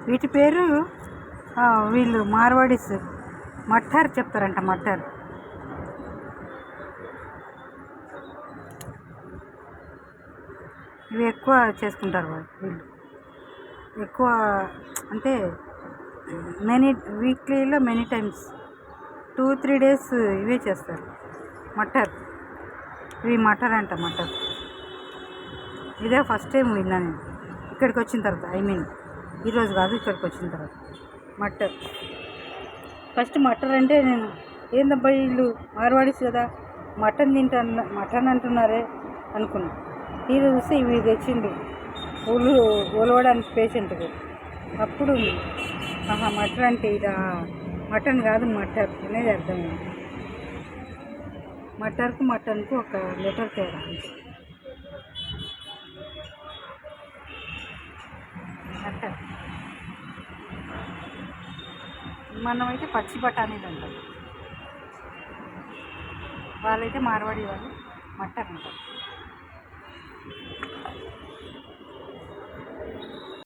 వీటి పేరు వీళ్ళు మార్వాడీస్ మట్టర్ చెప్తారంట. మట్టర్ ఇవి ఎక్కువ చేసుకుంటారు వీళ్ళు. ఎక్కువ అంటే వీక్లీలో మెనీ టైమ్స్ 2-3 డేస్ ఇవే చేస్తారు మట్టర్. ఇవి మటర్ అంట. మటర్ ఇదే ఫస్ట్ టైం విన్నా నేను ఇక్కడికి వచ్చిన తర్వాత. ఈరోజు కాదు, ఇక్కడికి వచ్చిన తర్వాత మటర్. ఫస్ట్ మటర్ అంటే నేను ఏందబ్బా వీళ్ళు మార్వాడీస్ కదా మటన్ అంటున్నారే అనుకున్నా. ఇది చూస్తే ఇవి తెచ్చిండు ఒలవడానికి పేషెంట్కి. అప్పుడు మటర్ అంటే ఇదా, మటన్ కాదు మటర్ అనేది అర్థమైంది. మటర్కు మటన్కు ఒక లెటర్ తేడా. మటర్ మనమైతే పచ్చి బఠానీలు అంటాం, వాళ్ళైతే మార్వాడి వాళ్ళు మటర్ అంటారు.